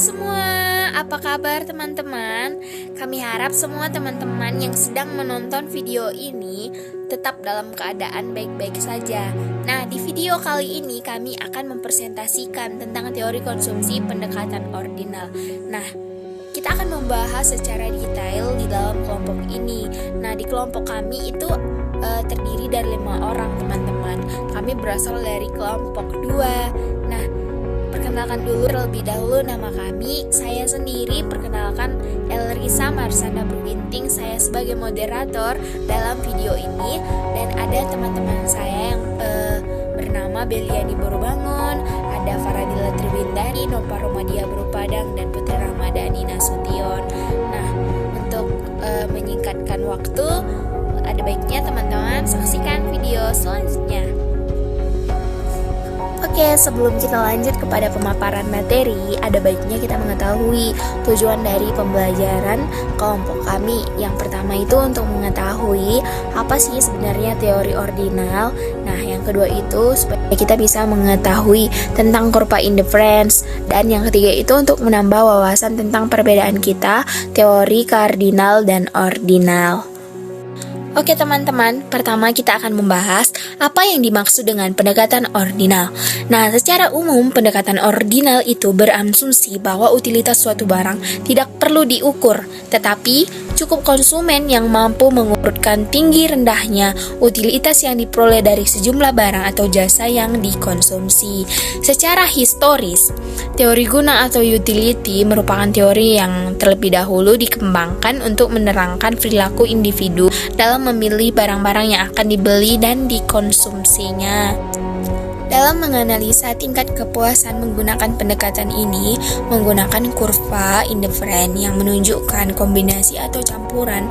semua, apa kabar teman-teman? Kami harap semua teman-teman yang sedang menonton video ini tetap dalam keadaan baik-baik saja. Nah, di video kali ini kami akan mempresentasikan tentang teori konsumsi pendekatan ordinal. Nah, kita akan membahas secara detail di dalam kelompok ini. Nah, di kelompok kami itu terdiri dari 5 orang teman-teman. Kami berasal dari kelompok 2. Nah, perkenalkan dulu terlebih dahulu nama kami. Saya sendiri perkenalkan Elrisa Marsanda Berwinting. Saya sebagai moderator dalam video ini. Dan ada teman-teman saya yang bernama Beliani Borubangun, ada Faradila Triwindani, Nova Romadia Berupadang, dan Putri Ramadhani Nasution. Nah, untuk menyingkatkan waktu, ada baiknya teman-teman saksikan video selanjutnya. Oke, sebelum kita lanjut kepada pemaparan materi, ada baiknya kita mengetahui tujuan dari pembelajaran kelompok kami. Yang pertama itu untuk mengetahui apa sih sebenarnya teori ordinal. Nah, yang kedua itu supaya kita bisa mengetahui tentang kurva indifference. Dan yang ketiga itu untuk menambah wawasan tentang perbedaan kita, teori kardinal dan ordinal. Oke teman-teman, pertama kita akan membahas apa yang dimaksud dengan pendekatan ordinal. Nah, secara umum pendekatan ordinal itu berasumsi bahwa utilitas suatu barang tidak perlu diukur, tetapi cukup konsumen yang mampu mengurutkan tinggi rendahnya utilitas yang diperoleh dari sejumlah barang atau jasa yang dikonsumsi. Secara historis, teori guna atau utility merupakan teori yang terlebih dahulu dikembangkan untuk menerangkan perilaku individu dalam memilih barang-barang yang akan dibeli dan dikonsumsinya. Dalam menganalisa tingkat kepuasan menggunakan pendekatan ini, menggunakan kurva indifferent yang menunjukkan kombinasi atau campuran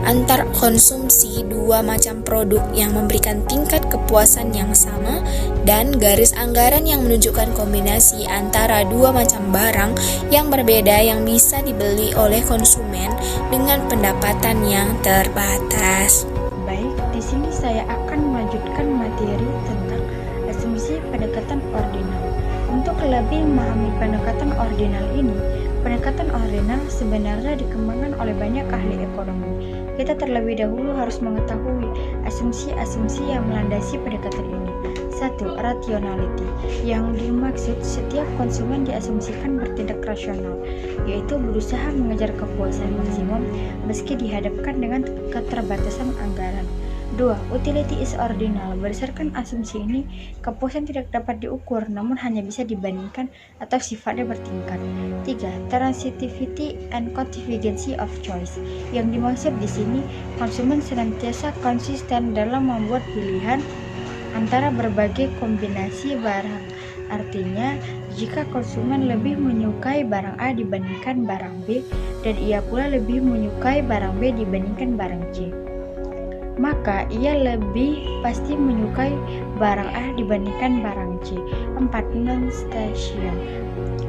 antar konsumsi dua macam produk yang memberikan tingkat kepuasan yang sama, dan garis anggaran yang menunjukkan kombinasi antara dua macam barang yang berbeda yang bisa dibeli oleh konsumen dengan pendapatan yang terbatas. Baik, di sini saya akan melanjutkan materi tentang asumsi pendekatan ordinal. Untuk lebih memahami pendekatan ordinal ini, pendekatan ordinal sebenarnya dikembangkan oleh banyak ahli ekonomi. Kita terlebih dahulu harus mengetahui asumsi-asumsi yang melandasi pendekatan ini. 1. Rationality, yang dimaksud setiap konsumen diasumsikan bertindak rasional, yaitu berusaha mengejar kepuasan maksimum meski dihadapkan dengan keterbatasan anggaran. 2. Utility is ordinal. Berdasarkan asumsi ini, kepuasan tidak dapat diukur, namun hanya bisa dibandingkan atau sifatnya bertingkat. 3. Transitivity and contingency of choice. Yang dimaksud di sini, konsumen senantiasa konsisten dalam membuat pilihan antara berbagai kombinasi barang. Artinya, jika konsumen lebih menyukai barang A dibandingkan barang B, dan ia pula lebih menyukai barang B dibandingkan barang C, maka ia lebih pasti menyukai barang A dibandingkan barang C. 4. Non-station.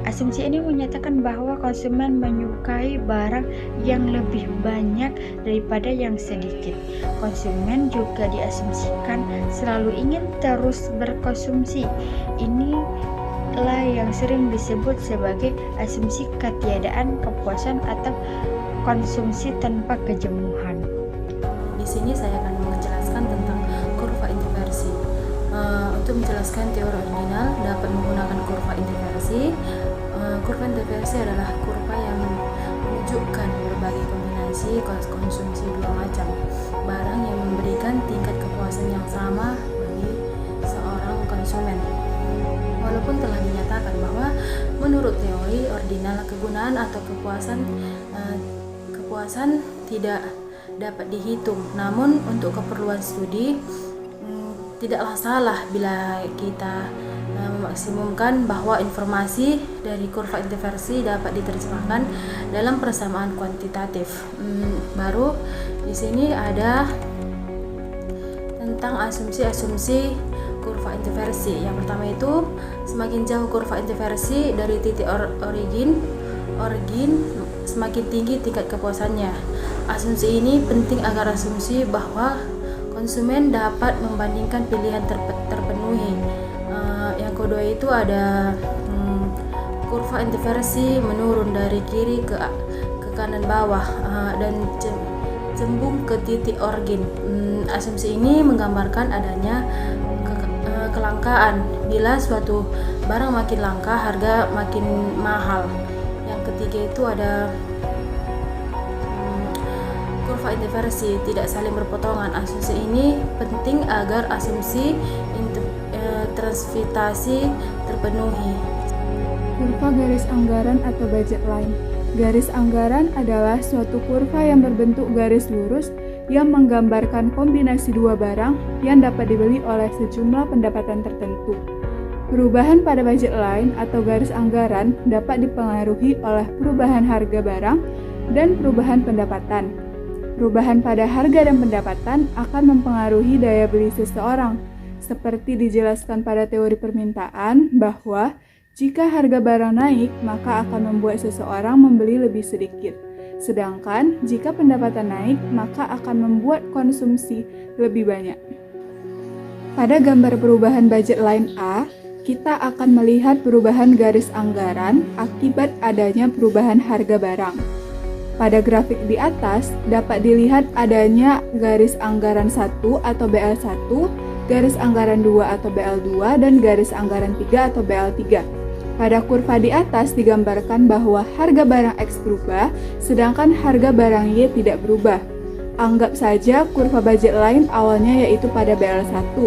Asumsi ini menyatakan bahwa konsumen menyukai barang yang lebih banyak daripada yang sedikit. Konsumen juga diasumsikan selalu ingin terus berkonsumsi. Inilah yang sering disebut sebagai asumsi ketiadaan kepuasan atau konsumsi tanpa kejenuhan. Di sini saya akan menjelaskan tentang kurva inversi. Untuk menjelaskan teori ordinal dapat menggunakan kurva inversi. Kurva inversi adalah kurva yang menunjukkan berbagai kombinasi konsumsi dua macam barang yang memberikan tingkat kepuasan yang sama bagi seorang konsumen. Walaupun telah dinyatakan bahwa menurut teori ordinal kegunaan atau kepuasan tidak dapat dihitung, namun untuk keperluan studi tidaklah salah bila kita memaksimumkan bahwa informasi dari kurva inversi dapat diterjemahkan dalam persamaan kuantitatif. Baru di sini ada tentang asumsi-asumsi kurva inversi. Yang pertama itu, semakin jauh kurva inversi dari titik origin, semakin tinggi tingkat kepuasannya. Asumsi ini penting agar asumsi bahwa konsumen dapat membandingkan pilihan terpenuhi. Yang kedua itu ada kurva interversi menurun dari kiri ke kanan bawah dan cembung ke titik origin. Asumsi ini menggambarkan adanya kelangkaan. Bila suatu barang makin langka, harga makin mahal. Yang ketiga itu ada kurva interversi tidak saling berpotongan. Asumsi ini penting agar asumsi transvitasi terpenuhi. Kurva garis anggaran atau budget line. Garis anggaran adalah suatu kurva yang berbentuk garis lurus yang menggambarkan kombinasi dua barang yang dapat dibeli oleh sejumlah pendapatan tertentu. Perubahan pada budget line atau garis anggaran dapat dipengaruhi oleh perubahan harga barang dan perubahan pendapatan. Perubahan pada harga dan pendapatan akan mempengaruhi daya beli seseorang, seperti dijelaskan pada teori permintaan bahwa jika harga barang naik, maka akan membuat seseorang membeli lebih sedikit. Sedangkan jika pendapatan naik, maka akan membuat konsumsi lebih banyak. Pada gambar perubahan budget line A, kita akan melihat perubahan garis anggaran akibat adanya perubahan harga barang. Pada grafik di atas, dapat dilihat adanya garis anggaran 1 atau BL1, garis anggaran 2 atau BL2, dan garis anggaran 3 atau BL3. Pada kurva di atas digambarkan bahwa harga barang X berubah, sedangkan harga barang Y tidak berubah. Anggap saja kurva budget line awalnya yaitu pada BL1.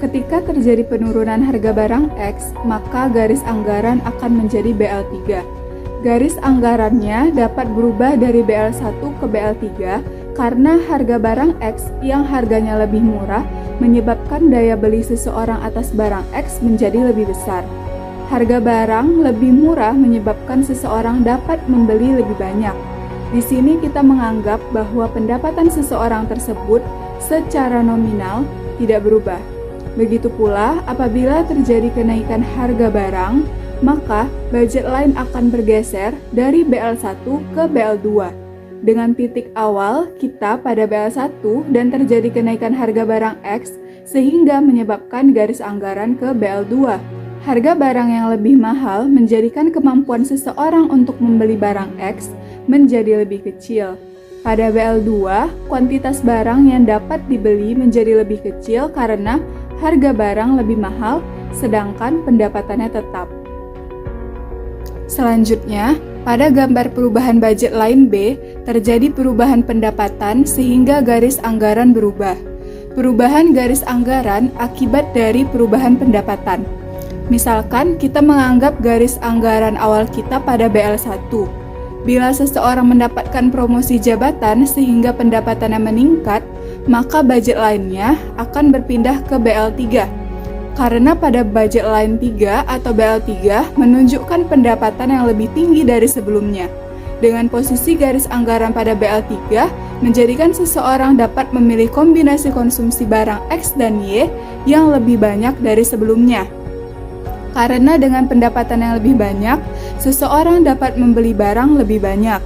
Ketika terjadi penurunan harga barang X, maka garis anggaran akan menjadi BL3. Garis anggarannya dapat berubah dari BL1 ke BL3 karena harga barang X yang harganya lebih murah menyebabkan daya beli seseorang atas barang X menjadi lebih besar. Harga barang lebih murah menyebabkan seseorang dapat membeli lebih banyak. Di sini kita menganggap bahwa pendapatan seseorang tersebut secara nominal tidak berubah. Begitu pula apabila terjadi kenaikan harga barang, maka budget line akan bergeser dari BL1 ke BL2. Dengan titik awal kita pada BL1 dan terjadi kenaikan harga barang X sehingga menyebabkan garis anggaran ke BL2. Harga barang yang lebih mahal menjadikan kemampuan seseorang untuk membeli barang X menjadi lebih kecil. Pada BL2, kuantitas barang yang dapat dibeli menjadi lebih kecil karena harga barang lebih mahal, sedangkan pendapatannya tetap. Selanjutnya, pada gambar perubahan budget line B, terjadi perubahan pendapatan sehingga garis anggaran berubah. Perubahan garis anggaran akibat dari perubahan pendapatan. Misalkan kita menganggap garis anggaran awal kita pada BL1. Bila seseorang mendapatkan promosi jabatan sehingga pendapatannya meningkat, maka budget line-nya akan berpindah ke BL3. Karena pada budget line 3 atau BL3 menunjukkan pendapatan yang lebih tinggi dari sebelumnya. Dengan posisi garis anggaran pada BL3 menjadikan seseorang dapat memilih kombinasi konsumsi barang X dan Y yang lebih banyak dari sebelumnya. Karena dengan pendapatan yang lebih banyak, seseorang dapat membeli barang lebih banyak,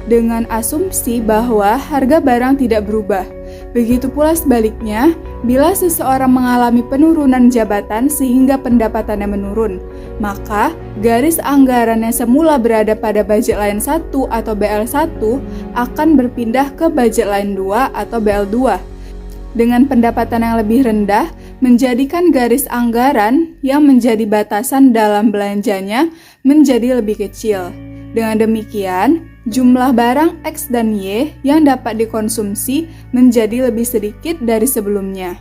dengan asumsi bahwa harga barang tidak berubah. Begitu pula sebaliknya, bila seseorang mengalami penurunan jabatan sehingga pendapatannya menurun, maka garis anggaran yang semula berada pada budget line 1 atau BL1 akan berpindah ke budget line 2 atau BL2. Dengan pendapatan yang lebih rendah, menjadikan garis anggaran yang menjadi batasan dalam belanjanya menjadi lebih kecil. Dengan demikian, jumlah barang X dan Y yang dapat dikonsumsi menjadi lebih sedikit dari sebelumnya.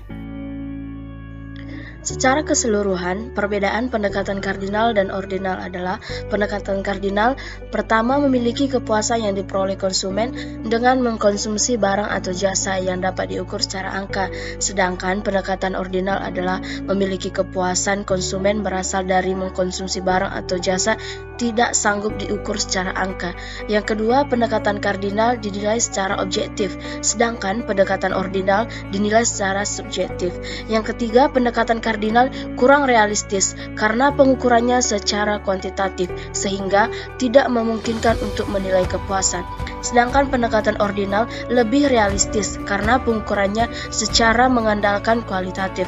Secara keseluruhan, perbedaan pendekatan kardinal dan ordinal adalah pendekatan kardinal pertama memiliki kepuasan yang diperoleh konsumen dengan mengkonsumsi barang atau jasa yang dapat diukur secara angka, sedangkan pendekatan ordinal adalah memiliki kepuasan konsumen berasal dari mengkonsumsi barang atau jasa tidak sanggup diukur secara angka. Yang kedua, pendekatan kardinal dinilai secara objektif, sedangkan pendekatan ordinal dinilai secara subjektif. Yang ketiga, pendekatan kardinal kurang realistis karena pengukurannya secara kuantitatif sehingga tidak memungkinkan untuk menilai kepuasan. Sedangkan pendekatan ordinal lebih realistis karena pengukurannya secara mengandalkan kualitatif.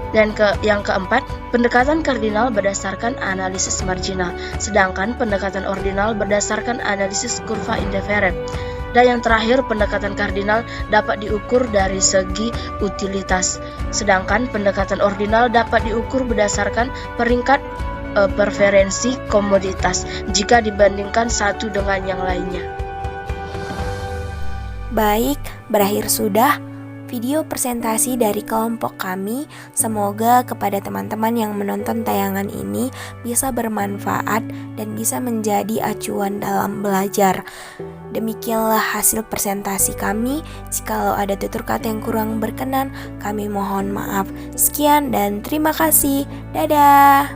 Dan yang keempat, pendekatan kardinal berdasarkan analisis marginal, sedangkan pendekatan ordinal berdasarkan analisis kurva indiferen. Dan yang terakhir, pendekatan kardinal dapat diukur dari segi utilitas, sedangkan pendekatan ordinal dapat diukur berdasarkan peringkat preferensi komoditas jika dibandingkan satu dengan yang lainnya. Baik, berakhir sudah video presentasi dari kelompok kami. Semoga kepada teman-teman yang menonton tayangan ini bisa bermanfaat dan bisa menjadi acuan dalam belajar. Demikianlah hasil presentasi kami. Jikalau ada tutur kata yang kurang berkenan, kami mohon maaf. Sekian dan terima kasih. Dadah.